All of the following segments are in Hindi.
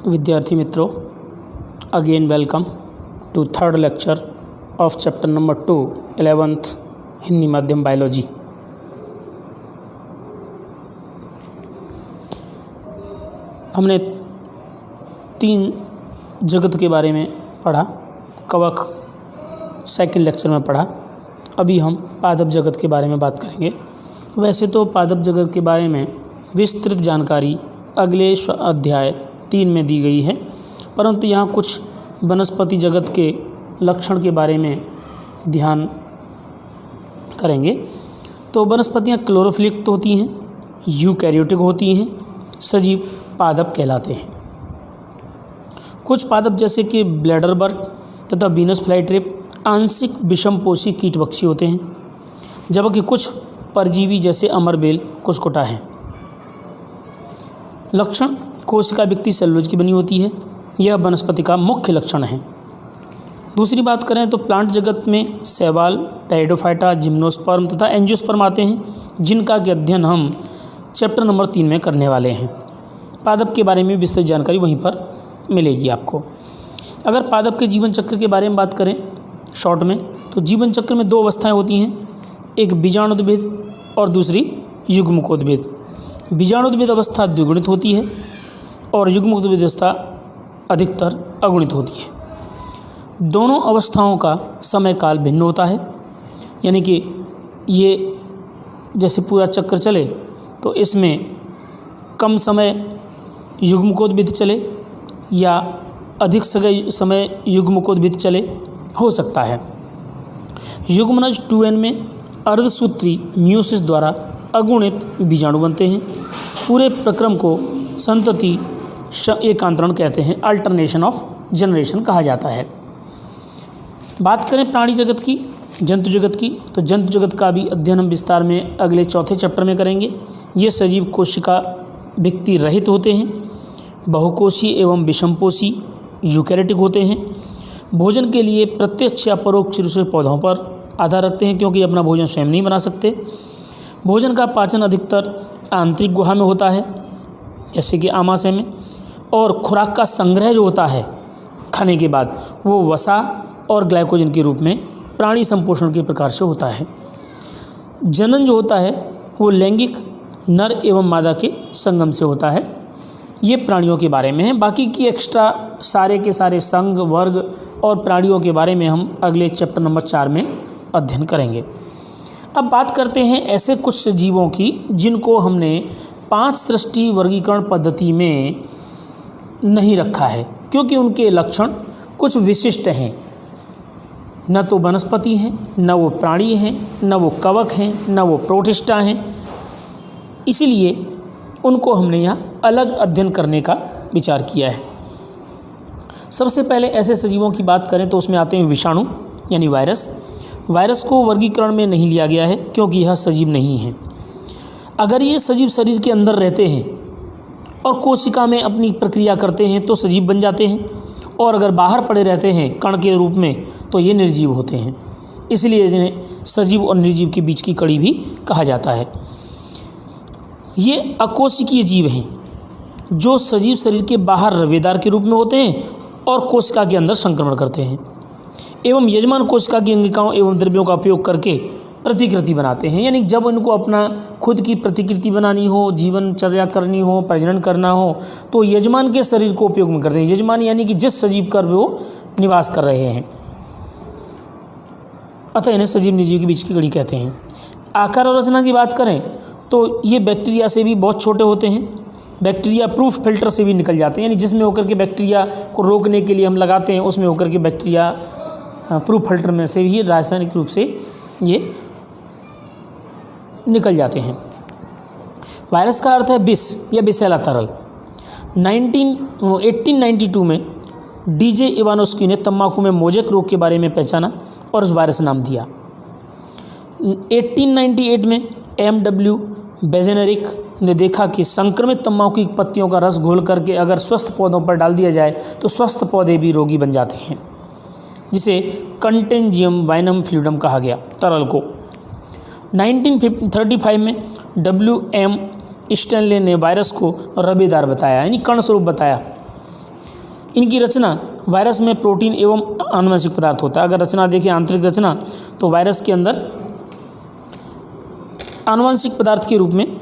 विद्यार्थी मित्रों, again welcome to third lecture of chapter number 2 11th Hindi माध्यम बायोलॉजी। हमने 3 जगत के बारे में पढ़ा। कवक सेकंड लेक्चर में पढ़ा। अभी हम पादप जगत के बारे में बात करेंगे। वैसे तो पादप जगत के बारे में विस्तृत जानकारी अगले अध्याय 3 में दी गई है, परंतु यहाँ कुछ वनस्पति जगत के लक्षण के बारे में ध्यान करेंगे। तो वनस्पतियाँ क्लोरोफिलिक तो होती हैं, यूकैरियोटिक होती हैं, सजीव पादप कहलाते हैं। कुछ पादप जैसे कि ब्लैडर बर्ड तथा वीनस फ्लाईट्रिप आंशिक विषमपोषी कीटभक्षी होते हैं, जबकि कुछ परजीवी जैसे अमरबेल कुस्कुटा हैं। लक्षण: कोशिका विकृति सेलुलोज की बनी होती है, यह वनस्पति का मुख्य लक्षण है। दूसरी बात करें तो प्लांट जगत में शैवाल, टाइडोफाइटा, जिम्नोस्पर्म तथा एंजियोस्पर्म आते हैं, जिनका अध्ययन हम चैप्टर नंबर 3 में करने वाले हैं। पादप के बारे में विस्तृत जानकारी वहीं पर मिलेगी आपको। अगर पादप के जीवन चक्र के बारे में बात करें शॉर्ट में, तो जीवन चक्र में 2 अवस्थाएं होती हैं, एक बीजाणुद्भिद और दूसरी युग्मकोद्भिद। बीजाणुद्भिद अवस्था द्विगुणित होती है और युग्मकोद्भिद अवस्था अधिकतर अगुणित होती है। दोनों अवस्थाओं का समय काल भिन्न होता है, यानी कि ये जैसे पूरा चक्र चले तो इसमें कम समय युग्मकोद्भिद चले या अधिक समय युग्मकोद्भिद चले हो सकता है। युग्मनज 2n में अर्धसूत्री मियोसिस द्वारा अगुणित बीजाणु बनते हैं। पूरे प्रक्रम को संतति एकांतरण कहते हैं, अल्टरनेशन ऑफ जनरेशन कहा जाता है। बात करें प्राणी जगत की, जंतु जगत की, तो जंतु जगत का भी अध्ययन हम विस्तार में अगले चौथे चैप्टर में करेंगे। ये सजीव कोशिका विकृति रहित होते हैं, बहुकोषीय एवं विषमपोषी यूकैरियोटिक होते हैं। भोजन के लिए प्रत्यक्ष या परोक्ष रूप से पौधों पर आधार रखते हैं, क्योंकि अपना भोजन स्वयं नहीं बना सकते। भोजन का पाचन अधिकतर आंतरिक गुहा में होता है, जैसे कि आमाशय में, और खुराक का संग्रह जो होता है खाने के बाद वो वसा और ग्लाइकोजन के रूप में प्राणी संपोषण के प्रकार से होता है। जनन जो होता है वो लैंगिक नर एवं मादा के संगम से होता है। ये प्राणियों के बारे में है। बाकी की एक्स्ट्रा सारे के सारे संघ, वर्ग और प्राणियों के बारे में हम अगले चैप्टर नंबर 4 में अध्ययन करेंगे। अब बात करते हैं ऐसे कुछ सजीवों की जिनको हमने 5 सृष्टि वर्गीकरण पद्धति में नहीं रखा है, क्योंकि उनके लक्षण कुछ विशिष्ट हैं। न तो वनस्पति हैं, न वो प्राणी हैं, न वो कवक हैं, न वो प्रोटिस्टा हैं। इसीलिए उनको हमने यहाँ अलग अध्ययन करने का विचार किया है। सबसे पहले ऐसे सजीवों की बात करें तो उसमें आते हैं विषाणु यानी वायरस। वायरस को वर्गीकरण में नहीं लिया गया है, क्योंकि यह सजीव नहीं है। अगर ये सजीव शरीर के अंदर रहते हैं और कोशिका में अपनी प्रक्रिया करते हैं तो सजीव बन जाते हैं, और अगर बाहर पड़े रहते हैं कण के रूप में तो ये निर्जीव होते हैं। इसलिए इन्हें सजीव और निर्जीव के बीच की कड़ी भी कहा जाता है। ये अकोशिकीय जीव हैं जो सजीव शरीर के बाहर रवेदार के रूप में होते हैं और कोशिका के अंदर संक्रमण करते हैं, एवं यजमान कोशिका की अंगिकाओं एवं द्रव्यों का उपयोग करके प्रतिकृति बनाते हैं। यानी जब उनको अपना खुद की प्रतिकृति बनानी हो, जीवनचर्या करनी हो, प्रजनन करना हो, तो यजमान के शरीर को उपयोग में करते हैं। यजमान यानी कि जिस सजीव पर वो निवास कर रहे हैं, अतः इन्हें सजीव निर्जीव के बीच की कड़ी कहते हैं। आकार और रचना की बात करें तो ये बैक्टीरिया से भी बहुत छोटे होते हैं। बैक्टीरिया प्रूफ फिल्टर से भी निकल जाते हैं, यानी जिसमें होकर के बैक्टीरिया को रोकने के लिए हम लगाते हैं, उसमें होकर के बैक्टीरिया प्रूफ फिल्टर में से भी रासायनिक रूप से ये निकल जाते हैं। वायरस का अर्थ है विष या विषैला तरल। 1892 में DJ इवानोस्की ने तंबाकू में मोजेक रोग के बारे में पहचाना और उस वायरस नाम दिया। 1898 में MW बेजेनरिक ने देखा कि संक्रमित तंबाकू की पत्तियों का रस घोल करके अगर स्वस्थ पौधों पर डाल दिया जाए तो स्वस्थ पौधे भी रोगी बन जाते हैं, जिसे कंटेंजियम वाइनम फ्लूइडम कहा गया तरल को। 1935 में WM स्टैनले ने वायरस को रबेदार बताया, यानी कण स्वरूप बताया, इनकी रचना वायरस में प्रोटीन एवं आनुवंशिक पदार्थ होता है। अगर रचना देखें आंतरिक रचना तो वायरस के अंदर आनुवंशिक पदार्थ के रूप में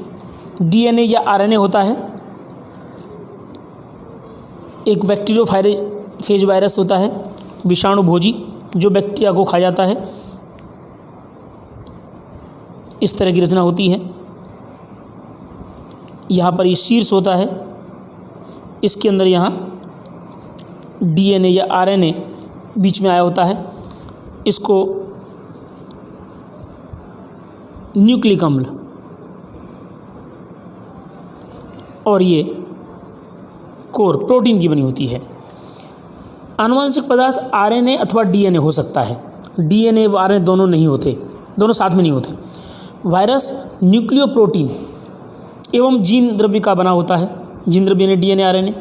डीएनए या आरएनए होता है। एक बैक्टीरियोफेज वायरस होता है, विषाणुभोजी, जो बैक्टीरिया को खा जाता है। इस तरह की रचना होती है। यहाँ पर ये शीर्ष होता है, इसके अंदर यहाँ डीएनए या आरएनए बीच में आया होता है। इसको न्यूक्लिक अम्ल और ये कोर प्रोटीन की बनी होती है। आनुवंशिक पदार्थ आरएनए अथवा डीएनए हो सकता है। डीएनए व आरएनए दोनों नहीं होते, दोनों साथ में नहीं होते। वायरस न्यूक्लियोप्रोटीन एवं जीन द्रव्य का बना होता है। जीन द्रव्य यानी डीएनए आरएनए।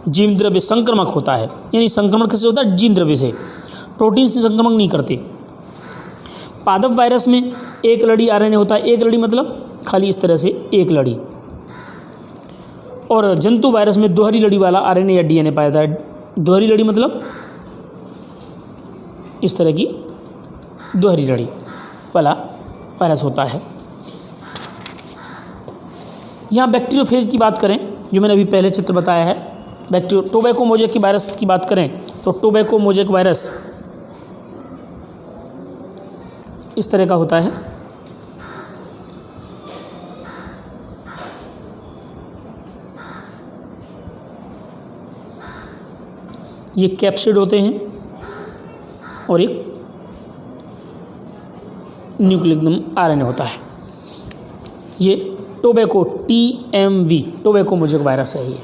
जीन द्रव्य संक्रमक होता है, यानी संक्रमण किससे होता है? जीन द्रव्य से। प्रोटीन से संक्रमण नहीं करते। पादप वायरस में एक लड़ी आरएनए होता है। एक लड़ी मतलब खाली इस तरह से एक लड़ी। और जंतु वायरस में दोहरी लड़ी वाला आरएनए या डीएनए पाया जाता है। दोहरी लड़ी मतलब इस तरह की दोहरी लड़ी वाला वायरस होता है। यहाँ बैक्टीरियोफेज की बात करें, जो मैंने अभी पहले चित्र बताया है, टोबैको मोज़ेक की वायरस की बात करें तो टोबैको मोज़ेक वायरस इस तरह का होता है। ये कैप्सिड होते हैं और एक न्यूक्लिक आरएनए होता है। ये tobacco TMV tobacco mosaic virus है। ये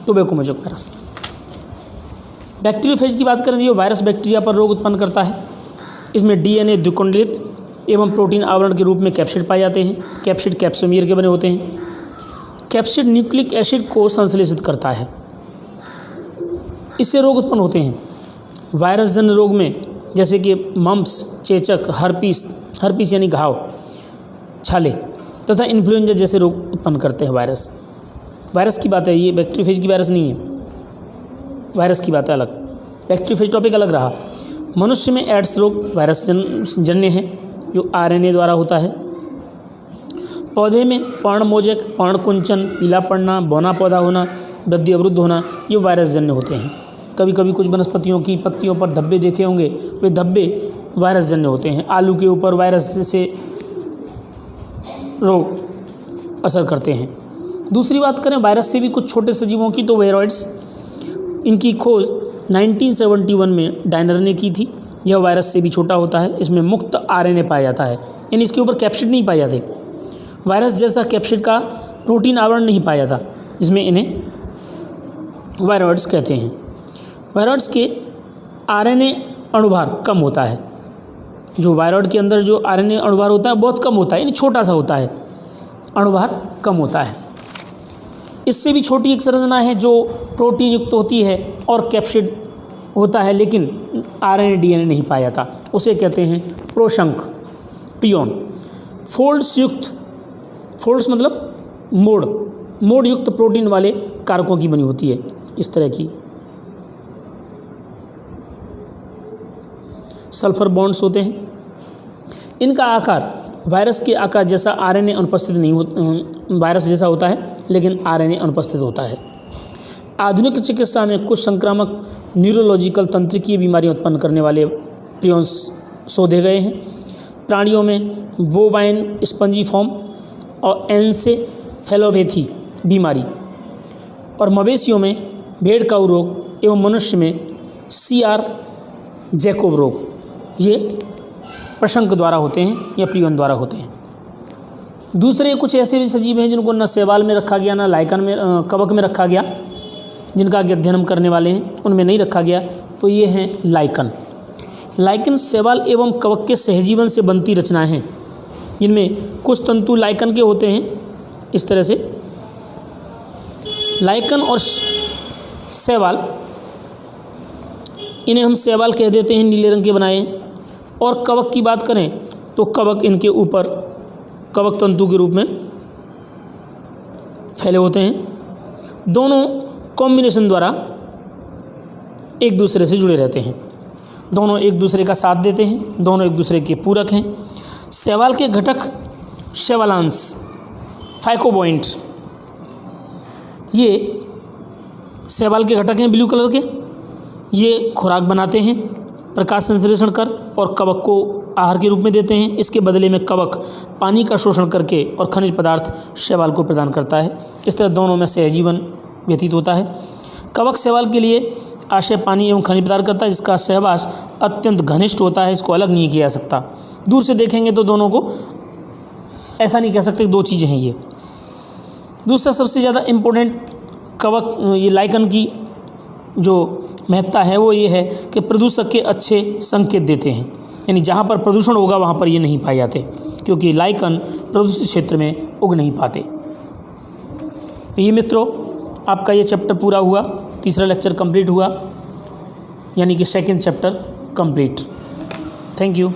टोबैको मोज़ेक वायरस। बैक्टीरियोफेज की बात करें, ये वायरस बैक्टीरिया पर रोग उत्पन्न करता है। इसमें डीएनए द्विकुंडलित एवं प्रोटीन आवरण के रूप में कैप्सिड पाए जाते हैं। कैप्सिड कैप्सोमियर के बने होते हैं। कैप्सिड न्यूक्लिक एसिड को संश्लेषित करता है, इससे रोग उत्पन्न होते हैं। वायरस जन्य रोग में जैसे कि मम्प्स, चेचक, हर्पीस यानी घाव, छाले तथा इन्फ्लुएंजा जैसे रोग उत्पन्न करते हैं वायरस। वायरस की बात है, ये बैक्टीरियोफेज की वायरस नहीं है, वायरस की बात है अलग। बैक्टीरियोफेज टॉपिक अलग रहा। मनुष्य में एड्स रोग वायरस जन्य है, जो आरएनए द्वारा होता है। पौधे में पर्णमोज़ेक, पर्णकुंचन, पीला पड़ना, बौना पौधा होना, वृद्धि अवरुद्ध होना, ये वायरस जन्य होते हैं। कभी कभी कुछ वनस्पतियों की पत्तियों पर धब्बे देखे होंगे, वे धब्बे वायरस जन्य होते हैं। आलू के ऊपर वायरस से रोग असर करते हैं। दूसरी बात करें वायरस से भी कुछ छोटे सजीवों की, तो वेरोइड्स, इनकी खोज 1971 में डायनर ने की थी। यह वायरस से भी छोटा होता है। इसमें मुक्त आरएनए पाया जाता है, यानी इसके ऊपर कैप्सिड नहीं पाए जाते। वायरस जैसा कैप्सिड का प्रोटीन आवरण नहीं पाया जाता, जिसमें इन्हें वायरॉइड्स कहते हैं। वायरॉइड्स के आरएनए अणुभार कम होता है। जो वायरॉइड के अंदर जो आरएनए अणुभार होता है बहुत कम होता है, यानी छोटा सा होता है, अणुभार कम होता है। इससे भी छोटी एक संरचना है जो प्रोटीन युक्त होती है और कैप्सिड होता है, लेकिन आरएनए डीएनए नहीं पाया जाता, उसे कहते हैं प्रोशंक प्रियोन। फोल्ड्स मतलब मोड़ युक्त प्रोटीन वाले कारकों की बनी होती है, इस तरह की। सल्फर बॉन्ड्स होते हैं। इनका आकार वायरस के आकार जैसा आरएनए अनुपस्थित नहीं होता, वायरस जैसा होता है लेकिन आरएनए अनुपस्थित होता है। आधुनिक चिकित्सा में कुछ संक्रामक न्यूरोलॉजिकल तंत्रिकीय बीमारियां उत्पन्न करने वाले प्रियॉन्स शोधे गए हैं। प्राणियों में वोबाइन स्पंजीफॉर्म और एन्सेफेलोपैथी बीमारी, और मवेशियों में भेड़ काऊ रोग एवं मनुष्य में CR जैकोब रोग, ये प्रशंक द्वारा होते हैं या प्रियन द्वारा होते हैं। दूसरे कुछ ऐसे भी सजीव हैं जिनको न शैवाल में रखा गया, न लाइकन में, कवक में रखा गया, जिनका अध्ययन हम करने वाले हैं, उनमें नहीं रखा गया। तो ये हैं लाइकन शैवाल एवं कवक के सहजीवन से बनती रचनाएं हैं, जिनमें कुछ तंतु लाइकन के होते हैं, इस तरह से। लाइकन और शैवाल, इन्हें हम शैवाल कह देते हैं, नीले रंग के बनाए। और कवक की बात करें तो कवक इनके ऊपर कवक तंतु के रूप में फैले होते हैं। दोनों कॉम्बिनेशन द्वारा एक दूसरे से जुड़े रहते हैं। दोनों एक दूसरे का साथ देते हैं, दोनों एक दूसरे के पूरक हैं। शैवाल के घटक शैवालांश, फाइकोबॉइंट, ये शैवाल के घटक हैं ब्लू कलर के। ये खुराक बनाते हैं प्रकाश संश्लेषण कर और कवक को आहार के रूप में देते हैं। इसके बदले में कवक पानी का शोषण करके और खनिज पदार्थ शैवाल को प्रदान करता है। इस तरह दोनों में सहजीवन व्यतीत होता है। कवक शैवाल के लिए आश्रय पानी एवं खनिज पदार्थ करता है, जिसका सहवास अत्यंत घनिष्ठ होता है, इसको अलग नहीं किया जा सकता। दूर से देखेंगे तो दोनों को ऐसा नहीं कह सकते दो चीज़ें हैं ये। दूसरा सबसे ज़्यादा इम्पोर्टेंट कवक ये लाइकन की जो महत्ता है वो ये है कि प्रदूषक के अच्छे संकेत देते हैं, यानी जहाँ पर प्रदूषण होगा वहाँ पर ये नहीं पाए जाते, क्योंकि लाइकन प्रदूषित क्षेत्र में उग नहीं पाते। तो ये मित्रों आपका ये चैप्टर पूरा हुआ, तीसरा लेक्चर कंप्लीट हुआ, यानी कि second chapter complete. Thank you.